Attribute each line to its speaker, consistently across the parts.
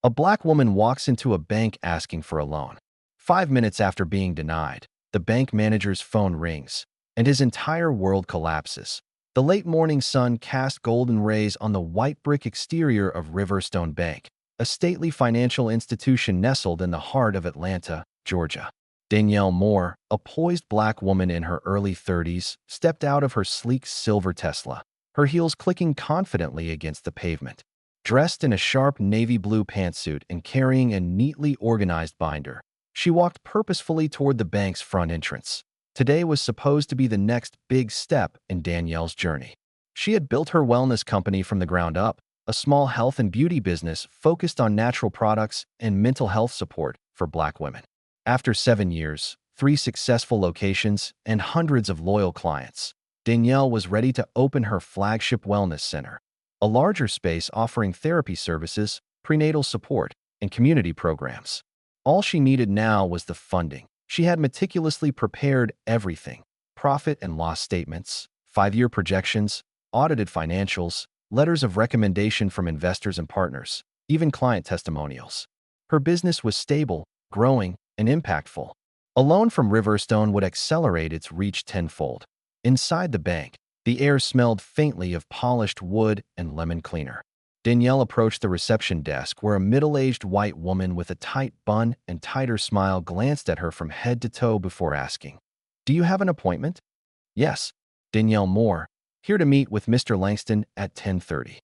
Speaker 1: A black woman walks into a bank asking for a loan. 5 minutes after being denied, the bank manager's phone rings, and his entire world collapses. The late morning sun cast golden rays on the white brick exterior of Riverstone Bank, a stately financial institution nestled in the heart of Atlanta, Georgia. Danielle Moore, a poised black woman in her early 30s, stepped out of her sleek silver Tesla, her heels clicking confidently against the pavement. Dressed in a sharp navy blue pantsuit and carrying a neatly organized binder, she walked purposefully toward the bank's front entrance. Today was supposed to be the next big step in Danielle's journey. She had built her wellness company from the ground up, a small health and beauty business focused on natural products and mental health support for black women. After 7 years, 3 successful locations, and hundreds of loyal clients, Danielle was ready to open her flagship wellness center, a larger space offering therapy services, prenatal support, and community programs. All she needed now was the funding. She had meticulously prepared everything: profit and loss statements, 5-year projections, audited financials, letters of recommendation from investors and partners, even client testimonials. Her business was stable, growing, and impactful. A loan from Riverstone would accelerate its reach tenfold. Inside the bank, the air smelled faintly of polished wood and lemon cleaner. Danielle approached the reception desk where a middle-aged white woman with a tight bun and tighter smile glanced at her from head to toe before asking, "Do you have an appointment?" "Yes, Danielle Moore, here to meet with Mr. Langston at 10:30.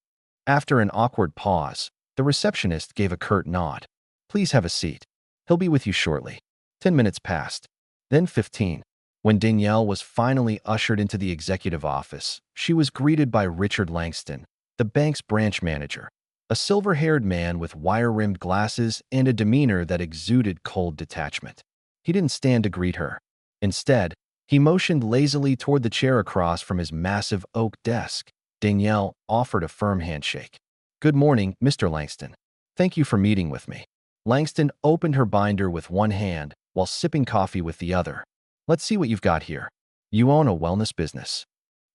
Speaker 1: After an awkward pause, the receptionist gave a curt nod. "Please have a seat. He'll be with you shortly." 10 minutes passed, then 15. When Danielle was finally ushered into the executive office, she was greeted by Richard Langston, the bank's branch manager, a silver-haired man with wire-rimmed glasses and a demeanor that exuded cold detachment. He didn't stand to greet her. Instead, he motioned lazily toward the chair across from his massive oak desk. Danielle offered a firm handshake. "Good morning, Mr. Langston. Thank you for meeting with me." Langston opened her binder with one hand while sipping coffee with the other. "Let's see what you've got here. You own a wellness business."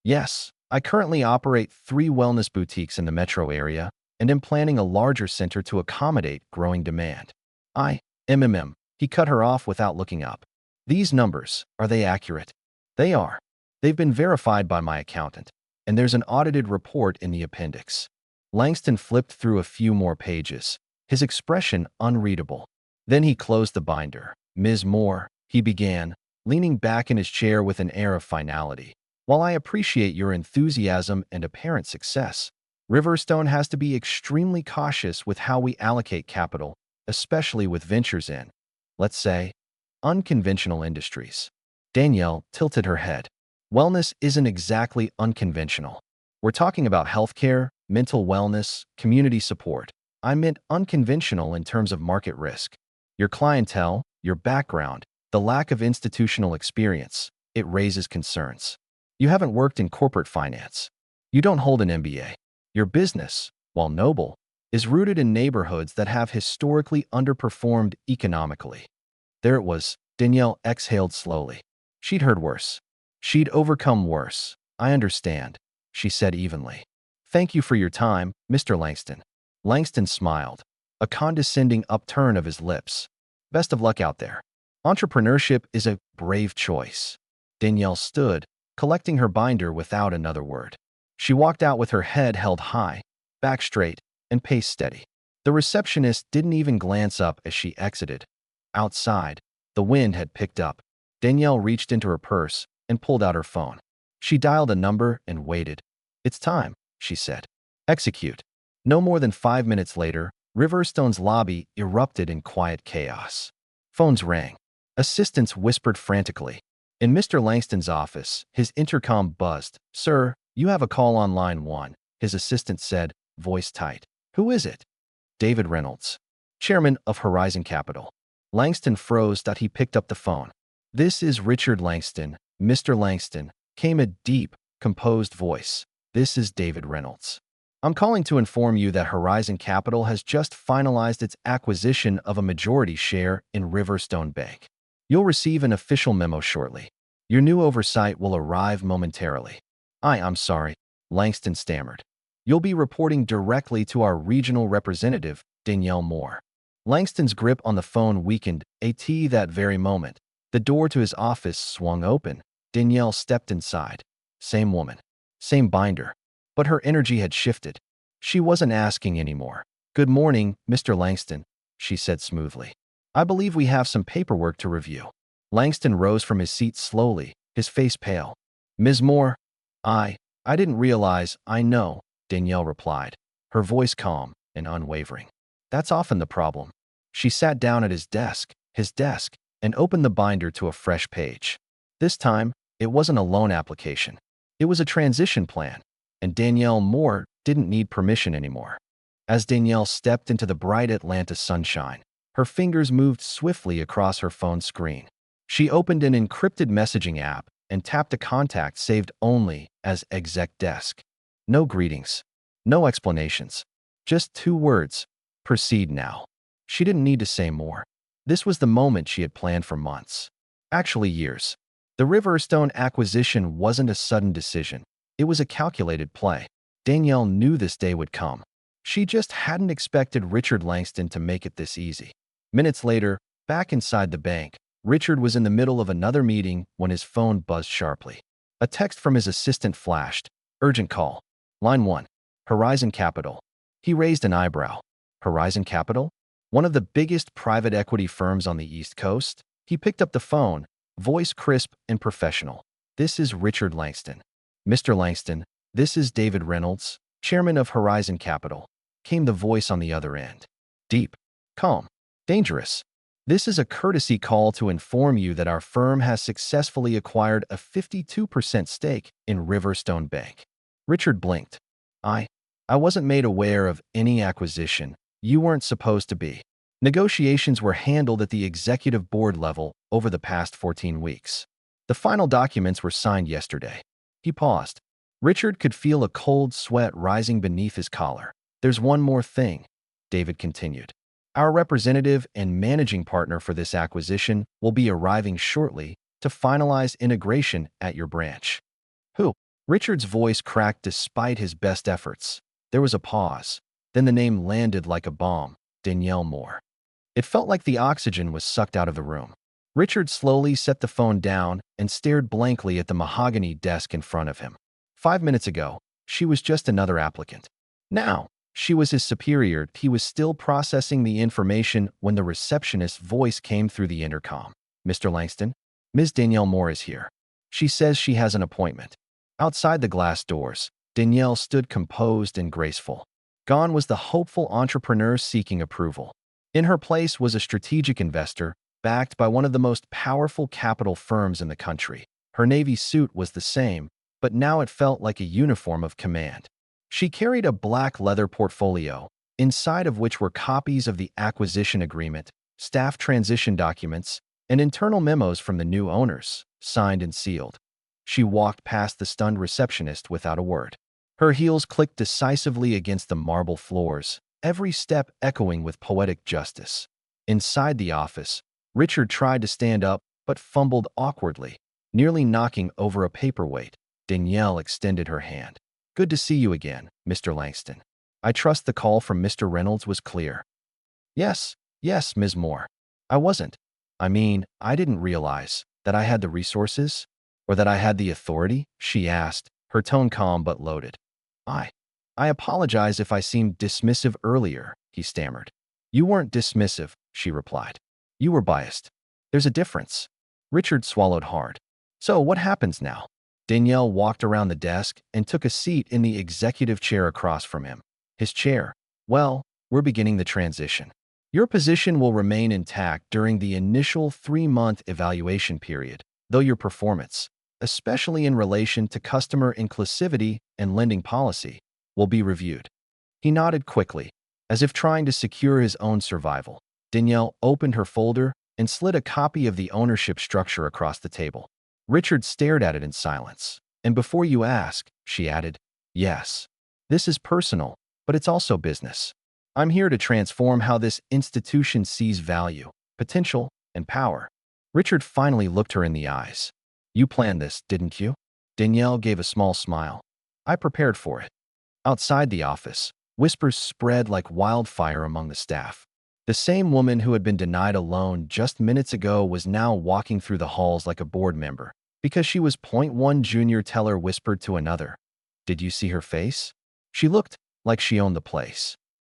Speaker 1: "Yes, I currently operate 3 wellness boutiques in the metro area and am planning a larger center to accommodate growing demand." He cut her off without looking up. "These numbers, are they accurate?" "They are. They've been verified by my accountant, and there's an audited report in the appendix." Langston flipped through a few more pages, his expression unreadable. Then he closed the binder. "Ms. Moore," he began, leaning back in his chair with an air of finality, "while I appreciate your enthusiasm and apparent success, Riverstone has to be extremely cautious with how we allocate capital, especially with ventures in, let's say, unconventional industries." Danielle tilted her head. "Wellness isn't exactly unconventional. We're talking about healthcare, mental wellness, community support. I meant unconventional in terms of market risk. Your clientele, your background, the lack of institutional experience, it raises concerns. You haven't worked in corporate finance. You don't hold an MBA. Your business, while noble, is rooted in neighborhoods that have historically underperformed economically." There it was. Danielle exhaled slowly. She'd heard worse. She'd overcome worse. "I understand," she said evenly. "Thank you for your time, Mr. Langston." Langston smiled, a condescending upturn of his lips. "Best of luck out there. Entrepreneurship is a brave choice." Danielle stood, collecting her binder without another word. She walked out with her head held high, back straight, and pace steady. The receptionist didn't even glance up as she exited. Outside, the wind had picked up. Danielle reached into her purse and pulled out her phone. She dialed a number and waited. "It's time," she said. "Execute." No more than 5 minutes later, Riverstone's lobby erupted in quiet chaos. Phones rang. Assistants whispered frantically. In Mr. Langston's office, his intercom buzzed. "Sir, you have a call on line 1, his assistant said, voice tight. "Who is it?" "David Reynolds, chairman of Horizon Capital." Langston froze that he picked up the phone. "This is Richard Langston, Mr. Langston," came a deep, composed voice. "This is David Reynolds. I'm calling to inform you that Horizon Capital has just finalized its acquisition of a majority share in Riverstone Bank. You'll receive an official memo shortly. Your new oversight will arrive momentarily." I'm sorry," Langston stammered. "You'll be reporting directly to our regional representative, Danielle Moore. Langston's grip on the phone weakened. That very moment, the door to his office swung open. Danielle stepped inside. Same woman. Same binder. But her energy had shifted. She wasn't asking anymore. "Good morning, Mr. Langston," she said smoothly. "I believe we have some paperwork to review." Langston rose from his seat slowly, his face pale. "Ms. Moore, I didn't realize." "I know," Danielle replied, her voice calm and unwavering. "That's often the problem." She sat down at his desk, and opened the binder to a fresh page. This time, it wasn't a loan application. It was a transition plan, and Danielle Moore didn't need permission anymore. As Danielle stepped into the bright Atlanta sunshine, her fingers moved swiftly across her phone screen. She opened an encrypted messaging app and tapped a contact saved only as exec desk. No greetings. No explanations. Just 2 words. "Proceed now." She didn't need to say more. This was the moment she had planned for months. Actually, years. The Riverstone acquisition wasn't a sudden decision. It was a calculated play. Danielle knew this day would come. She just hadn't expected Richard Langston to make it this easy. Minutes later, back inside the bank, Richard was in the middle of another meeting when his phone buzzed sharply. A text from his assistant flashed. "Urgent call. Line 1. Horizon Capital." He raised an eyebrow. Horizon Capital? One of the biggest private equity firms on the East Coast? He picked up the phone, voice crisp and professional. "This is Richard Langston." "Mr. Langston, this is David Reynolds, chairman of Horizon Capital," came the voice on the other end. Deep, calm, dangerous. "This is a courtesy call to inform you that our firm has successfully acquired a 52% stake in Riverstone Bank." Richard blinked. I wasn't made aware of any acquisition. You weren't supposed to be." Negotiations were handled at the executive board level over the past 14 weeks. The final documents were signed yesterday. He paused. Richard could feel a cold sweat rising beneath his collar. "There's one more thing," David continued. "Our representative and managing partner for this acquisition will be arriving shortly to finalize integration at your branch." "Who?" Richard's voice cracked despite his best efforts. There was a pause. Then the name landed like a bomb. Danielle Moore. It felt like the oxygen was sucked out of the room. Richard slowly set the phone down and stared blankly at the mahogany desk in front of him. 5 minutes ago, she was just another applicant. Now, she was his superior. He was still processing the information when the receptionist's voice came through the intercom. "Mr. Langston, Ms. Danielle Moore is here. She says she has an appointment." Outside the glass doors, Danielle stood composed and graceful. Gone was the hopeful entrepreneur seeking approval. In her place was a strategic investor, backed by one of the most powerful capital firms in the country. Her navy suit was the same, but now it felt like a uniform of command. She carried a black leather portfolio, inside of which were copies of the acquisition agreement, staff transition documents, and internal memos from the new owners, signed and sealed. She walked past the stunned receptionist without a word. Her heels clicked decisively against the marble floors, every step echoing with poetic justice. Inside the office, Richard tried to stand up but fumbled awkwardly, nearly knocking over a paperweight. Danielle extended her hand. "Good to see you again, Mr. Langston. I trust the call from Mr. Reynolds was clear." Yes, Ms. Moore. I didn't realize that I had the resources or that I had the authority," she asked, her tone calm but loaded. I apologize if I seemed dismissive earlier," he stammered. "You weren't dismissive," she replied. "You were biased. There's a difference." Richard swallowed hard. "So what happens now?" Danielle walked around the desk and took a seat in the executive chair across from him. His chair. "Well, we're beginning the transition. Your position will remain intact during the initial 3-month evaluation period, though your performance, especially in relation to customer inclusivity and lending policy, will be reviewed." He nodded quickly, as if trying to secure his own survival. Danielle opened her folder and slid a copy of the ownership structure across the table. Richard stared at it in silence. "And before you ask," she added, "yes, this is personal, but it's also business. I'm here to transform how this institution sees value, potential, and power." Richard finally looked her in the eyes. "You planned this, didn't you?" Danielle gave a small smile. "I prepared for it." Outside the office, Whispers spread like wildfire among the staff. The same woman who had been denied a loan just minutes ago was now walking through the halls like a board member. Because she was point one junior teller whispered to another. Did you see her face? She looked like she owned the place.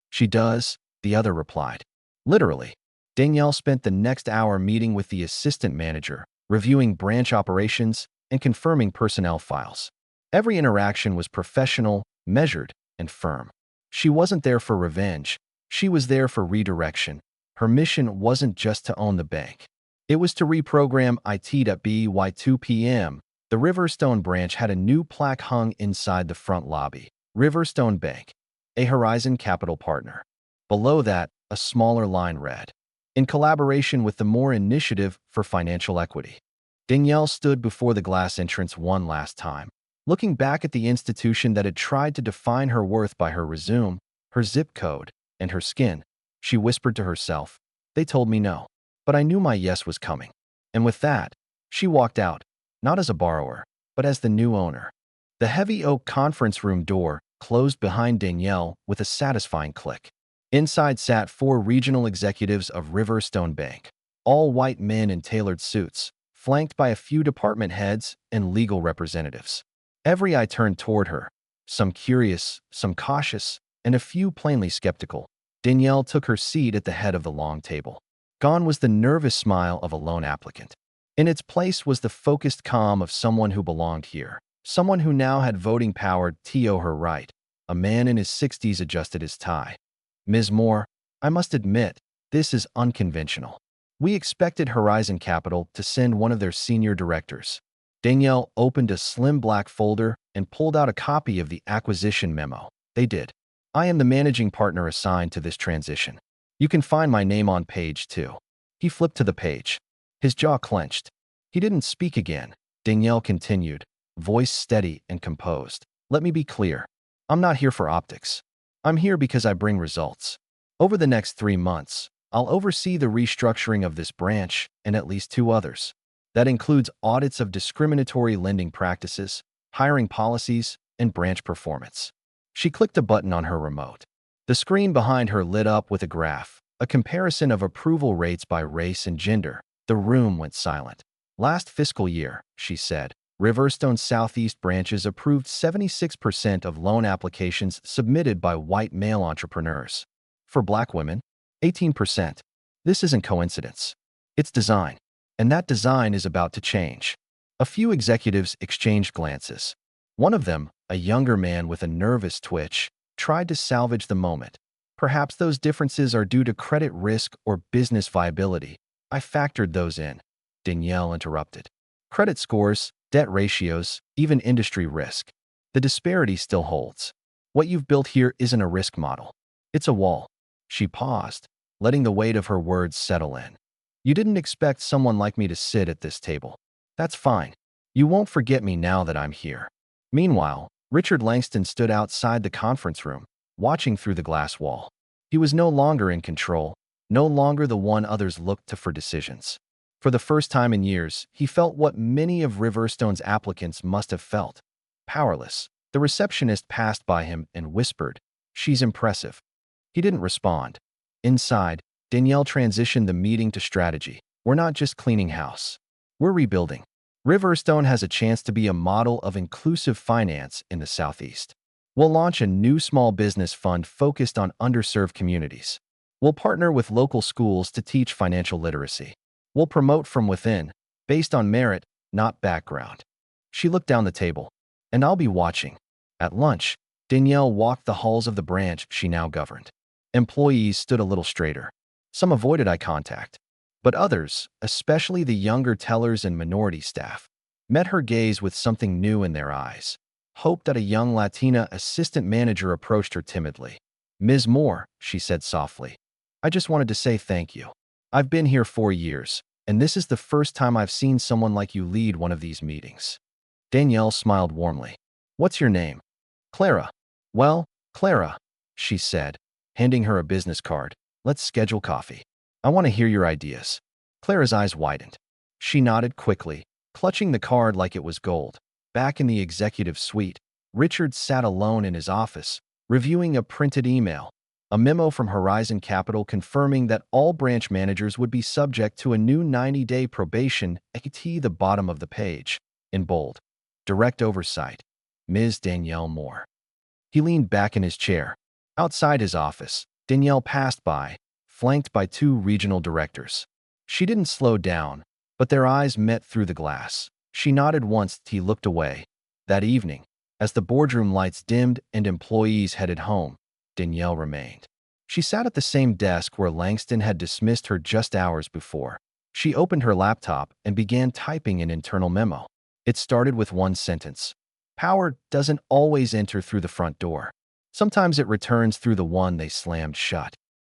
Speaker 1: She does, the other replied. Literally. Danielle spent the next hour meeting with the assistant manager, reviewing branch operations and confirming personnel files. Every interaction was professional, measured, and firm. She wasn't there for revenge. She was there for redirection. Her mission wasn't just to own the bank. It was to reprogram IT. By 2 p.m., the Riverstone branch had a new plaque hung inside the front lobby. Riverstone Bank, a Horizon Capital partner. Below that, a smaller line read, in collaboration with the Moore Initiative for Financial Equity. Danielle stood before the glass entrance one last time, looking back at the institution that had tried to define her worth by her resume, her zip code, and her skin. She whispered to herself, they told me no, but I knew my yes was coming. And with that, she walked out, not as a borrower, but as the new owner. The heavy oak conference room door closed behind Danielle with a satisfying click. Inside sat 4 regional executives of Riverstone Bank, all white men in tailored suits, flanked by a few department heads and legal representatives. Every eye turned toward her, some curious, some cautious, and a few plainly skeptical. Danielle took her seat at the head of the long table. Gone was the nervous smile of a loan applicant. In its place was the focused calm of someone who belonged here, someone who now had voting power to her right. A man in his 60s adjusted his tie. Ms. Moore, I must admit, this is unconventional. We expected Horizon Capital to send one of their senior directors. Danielle opened a slim black folder and pulled out a copy of the acquisition memo. They did. I am the managing partner assigned to this transition. You can find my name on page 2. He flipped to the page. His jaw clenched. He didn't speak again. Danielle continued, voice steady and composed. Let me be clear. I'm not here for optics. I'm here because I bring results. Over the next 3 months, I'll oversee the restructuring of this branch and at least 2 others. That includes audits of discriminatory lending practices, hiring policies, and branch performance. She clicked a button on her remote. The screen behind her lit up with a graph, a comparison of approval rates by race and gender. The room went silent. Last fiscal year, she said, Riverstone Southeast branches approved 76% of loan applications submitted by white male entrepreneurs. For black women, 18%. This isn't coincidence. It's design. And that design is about to change. A few executives exchanged glances. One of them, a younger man with a nervous twitch, tried to salvage the moment. Perhaps those differences are due to credit risk or business viability. I factored those in. Danielle interrupted. Credit scores, debt ratios, even industry risk. The disparity still holds. What you've built here isn't a risk model. It's a wall. She paused, letting the weight of her words settle in. You didn't expect someone like me to sit at this table. That's fine. You won't forget me now that I'm here. Meanwhile, Richard Langston stood outside the conference room, watching through the glass wall. He was no longer in control, no longer the one others looked to for decisions. For the first time in years, he felt what many of Riverstone's applicants must have felt. Powerless. The receptionist passed by him and whispered, "She's impressive." He didn't respond. Inside, Danielle transitioned the meeting to strategy. We're not just cleaning house. We're rebuilding. Riverstone has a chance to be a model of inclusive finance in the Southeast. We'll launch a new small business fund focused on underserved communities. We'll partner with local schools to teach financial literacy. We'll promote from within, based on merit, not background. She looked down the table. And I'll be watching. At lunch, Danielle walked the halls of the branch she now governed. Employees stood a little straighter. Some avoided eye contact. But others, especially the younger tellers and minority staff, met her gaze with something new in their eyes. Hope that a young Latina assistant manager approached her timidly. Ms. Moore, she said softly, I just wanted to say thank you. I've been here 4 years, and this is the first time I've seen someone like you lead one of these meetings. Danielle smiled warmly. What's your name? Clara. Well, Clara, she said, handing her a business card. Let's schedule coffee. I want to hear your ideas. Clara's eyes widened. She nodded quickly, clutching the card like it was gold. Back in the executive suite, Richard sat alone in his office, reviewing a printed email, a memo from Horizon Capital confirming that all branch managers would be subject to a new 90-day probation at the bottom of the page, in bold. Direct oversight. Ms. Danielle Moore. He leaned back in his chair. Outside his office, Danielle passed by, flanked by two regional directors. She didn't slow down, but their eyes met through the glass. She nodded once. He looked away. That evening, as the boardroom lights dimmed and employees headed home, Danielle remained. She sat at the same desk where Langston had dismissed her just hours before. She opened her laptop and began typing an internal memo. It started with one sentence. Power doesn't always enter through the front door. Sometimes it returns through the one they slammed shut.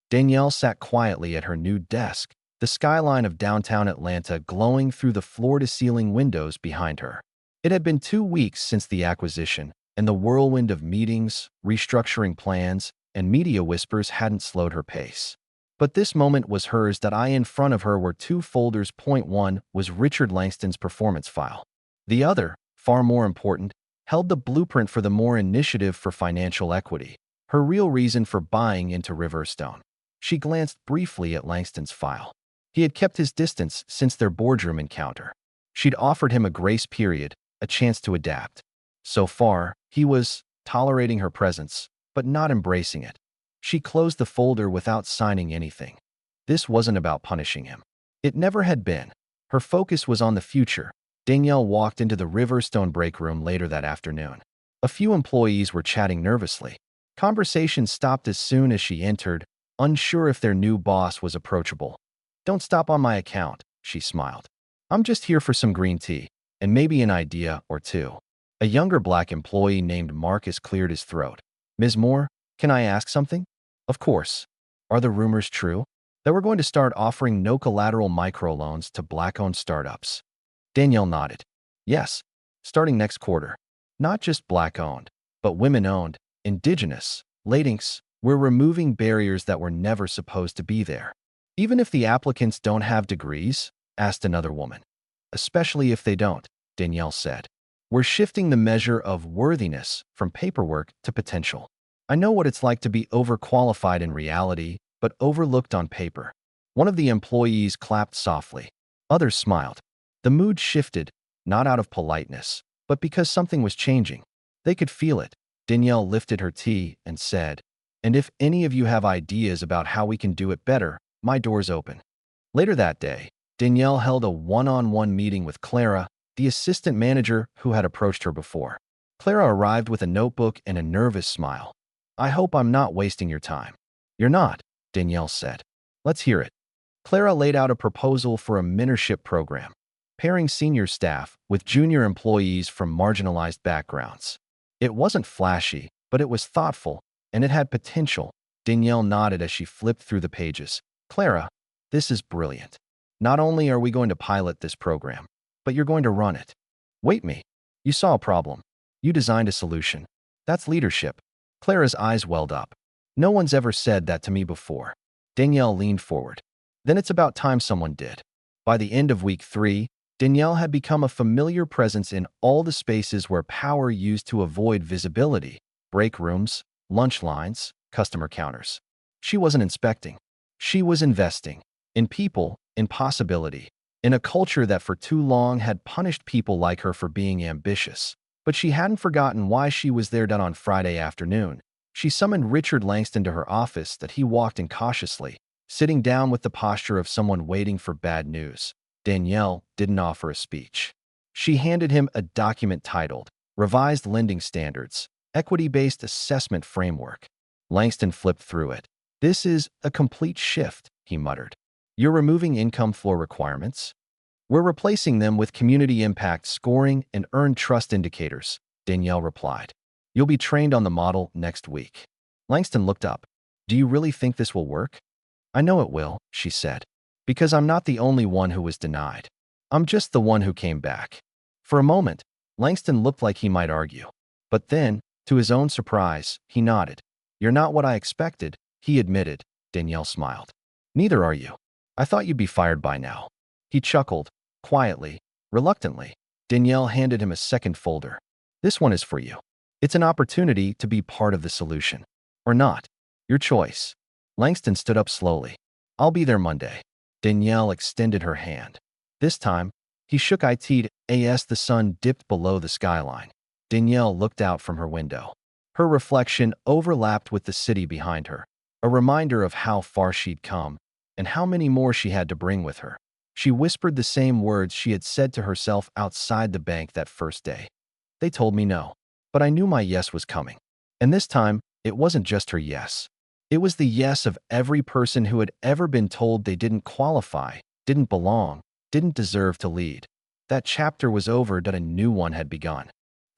Speaker 1: Danielle sat quietly at her new desk, the skyline of downtown Atlanta glowing through the floor-to-ceiling windows behind her. It had been 2 weeks since the acquisition, and the whirlwind of meetings, restructuring plans, and media whispers hadn't slowed her pace. But this moment was hers. That eye in front of her were two folders. Point one was Richard Langston's performance file. The other, far more important, held the blueprint for the Moore Initiative for Financial Equity, her real reason for buying into Riverstone. She glanced briefly at Langston's file. He had kept his distance since their boardroom encounter. She'd offered him a grace period, a chance to adapt. So far, he was tolerating her presence, but not embracing it. She closed the folder without signing anything. This wasn't about punishing him. It never had been. Her focus was on the future. Danielle walked into the Riverstone break room later that afternoon. A few employees were chatting nervously. Conversation stopped as soon as she entered, unsure if their new boss was approachable. "Don't stop on my account," she smiled. "I'm just here for some green tea, and maybe an idea or two." A younger black employee named Marcus cleared his throat. "Ms. Moore, can I ask something?" "Of course. Are the rumors true that we're going to start offering no-collateral microloans to black-owned startups?" Danielle nodded. "Yes, starting next quarter. Not just black-owned, but women-owned, indigenous, Latinx. We're removing barriers that were never supposed to be there." "Even if the applicants don't have degrees?" asked another woman. "Especially if they don't," Danielle said. "We're shifting the measure of worthiness from paperwork to potential. I know what it's like to be overqualified in reality, but overlooked on paper." One of the employees clapped softly. Others smiled. The mood shifted, not out of politeness, but because something was changing. They could feel it. Danielle lifted her tea and said, "And if any of you have ideas about how we can do it better, my door's open." Later that day, Danielle held a one-on-one meeting with Clara, the assistant manager who had approached her before. Clara arrived with a notebook and a nervous smile. "I hope I'm not wasting your time." "You're not," Danielle said. "Let's hear it." Clara laid out a proposal for a mentorship program, pairing senior staff with junior employees from marginalized backgrounds. It wasn't flashy, but it was thoughtful, and it had potential. Danielle nodded as she flipped through the pages. "Clara, this is brilliant. Not only are we going to pilot this program, but you're going to run it." "Wait me. You saw a problem. You designed a solution. That's leadership." Clara's eyes welled up. "No one's ever said that to me before." Danielle leaned forward. "Then it's about time someone did." By the end of week 3, Danielle had become a familiar presence in all the spaces where power used to avoid visibility: break rooms, lunch lines, customer counters. She wasn't inspecting. She was investing. In people, in possibility, in a culture that for too long had punished people like her for being ambitious. But she hadn't forgotten why she was there. On Friday afternoon, she summoned Richard Langston to her office. That he walked in cautiously, sitting down with the posture of someone waiting for bad news. Danielle didn't offer a speech. She handed him a document titled Revised Lending Standards, Equity-Based Assessment Framework. Langston flipped through it. "This is a complete shift," he muttered. "You're removing income floor requirements. We're replacing them with community impact scoring and earned trust indicators," Danielle replied. "You'll be trained on the model next week." Langston looked up. "Do you really think this will work?" "I know it will," she said. "Because I'm not the only one who was denied. I'm just the one who came back." For a moment, Langston looked like he might argue. But then, to his own surprise, he nodded. "You're not what I expected," he admitted. Danielle smiled. "Neither are you. I thought you'd be fired by now." He chuckled, quietly, reluctantly. Danielle handed him a second folder. "This one is for you." It's an opportunity to be part of the solution. Or not. Your choice. Langston stood up slowly. I'll be there Monday. Danielle extended her hand. This time, he shook it as the sun dipped below the skyline. Danielle looked out from her window. Her reflection overlapped with the city behind her, a reminder of how far she'd come and how many more she had to bring with her. She whispered the same words she had said to herself outside the bank that first day. They told me no, but I knew my yes was coming. And this time, it wasn't just her yes. It was the yes of every person who had ever been told they didn't qualify, didn't belong, didn't deserve to lead. That chapter was over, but a new one had begun.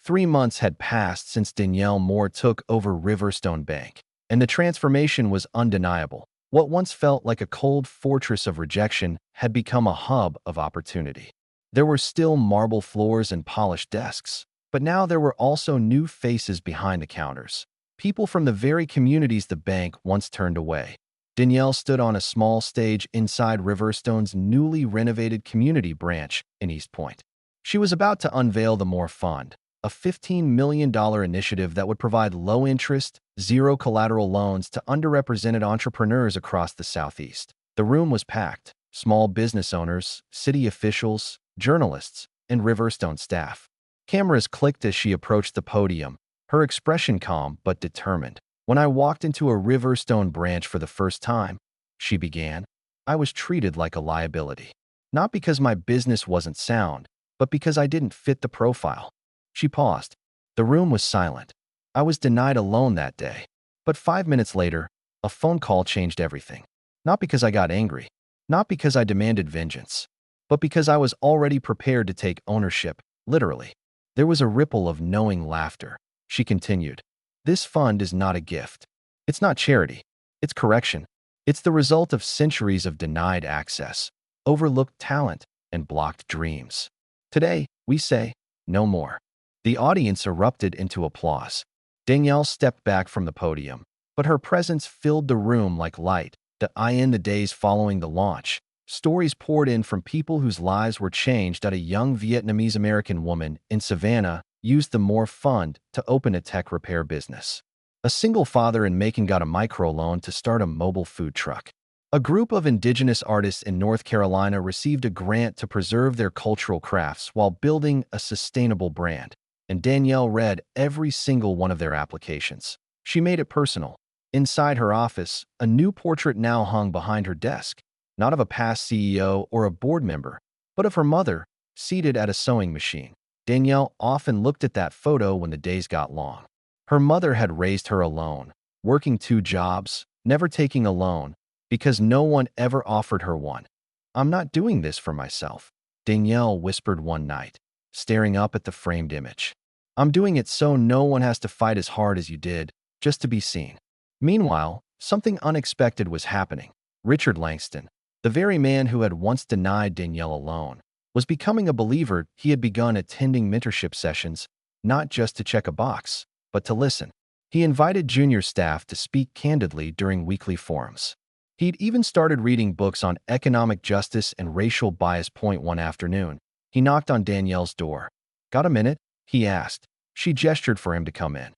Speaker 1: 3 months had passed since Danielle Moore took over Riverstone Bank, and the transformation was undeniable. What once felt like a cold fortress of rejection had become a hub of opportunity. There were still marble floors and polished desks, but now there were also new faces behind the counters. People from the very communities the bank once turned away. Danielle stood on a small stage inside Riverstone's newly renovated community branch in East Point. She was about to unveil the Moore Fund, a $15 million initiative that would provide low-interest, zero-collateral loans to underrepresented entrepreneurs across the Southeast. The room was packed. Small business owners, city officials, journalists, and Riverstone staff. Cameras clicked as she approached the podium, her expression calm but determined. When I walked into a Riverstone branch for the first time, she began, I was treated like a liability. Not because my business wasn't sound, but because I didn't fit the profile. She paused. The room was silent. I was denied a loan that day. But 5 minutes later, a phone call changed everything. Not because I got angry, not because I demanded vengeance, but because I was already prepared to take ownership, literally. There was a ripple of knowing laughter. She continued, this fund is not a gift. It's not charity. It's correction. It's the result of centuries of denied access, overlooked talent, and blocked dreams. Today, we say, no more. The audience erupted into applause. Danielle stepped back from the podium, but her presence filled the room like light. In the days following the launch, stories poured in from people whose lives were changed. A young Vietnamese-American woman in Savannah used the Moore Fund to open a tech repair business. A single father in Macon got a microloan to start a mobile food truck. A group of indigenous artists in North Carolina received a grant to preserve their cultural crafts while building a sustainable brand. And Danielle read every single one of their applications. She made it personal. Inside her office, a new portrait now hung behind her desk, not of a past CEO or a board member, but of her mother, seated at a sewing machine. Danielle often looked at that photo when the days got long. Her mother had raised her alone, working 2 jobs, never taking a loan, because no one ever offered her one. I'm not doing this for myself, Danielle whispered one night, staring up at the framed image. I'm doing it so no one has to fight as hard as you did, just to be seen. Meanwhile, something unexpected was happening. Richard Langston, the very man who had once denied Danielle a loan, was becoming a believer. He had begun attending mentorship sessions, not just to check a box, but to listen. He invited junior staff to speak candidly during weekly forums. He'd even started reading books on economic justice and racial bias. One afternoon, he knocked on Danielle's door. Got a minute? He asked. She gestured for him to come in.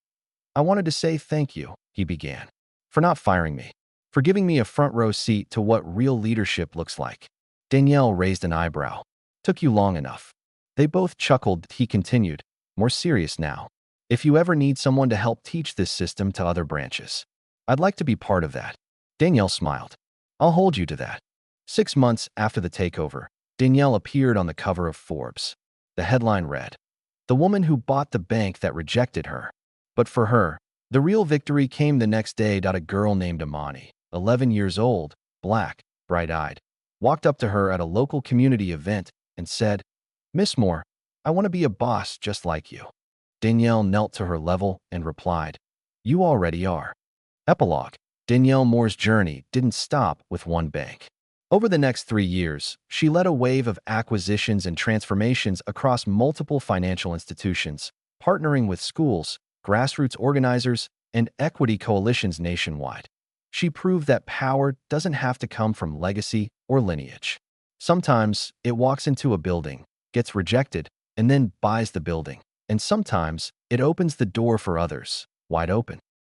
Speaker 1: I wanted to say thank you, he began, for not firing me, for giving me a front row seat to what real leadership looks like. Danielle raised an eyebrow. Took you long enough. They both chuckled. He continued, more serious now. If you ever need someone to help teach this system to other branches, I'd like to be part of that. Danielle smiled. I'll hold you to that. 6 months after the takeover, Danielle appeared on the cover of Forbes. The headline read, "The woman who bought the bank that rejected her." But for her, the real victory came the next day. A girl named Amani, 11 years old, black, bright-eyed, walked up to her at a local community event and said, Miss Moore, I want to be a boss just like you. Danielle knelt to her level and replied, You already are. Epilogue. Danielle Moore's journey didn't stop with one bank. Over the next 3 years, she led a wave of acquisitions and transformations across multiple financial institutions, partnering with schools, grassroots organizers, and equity coalitions nationwide. She proved that power doesn't have to come from legacy or lineage. Sometimes it walks into a building, gets rejected, and then buys the building. and sometimes it opens the door for others, wide open.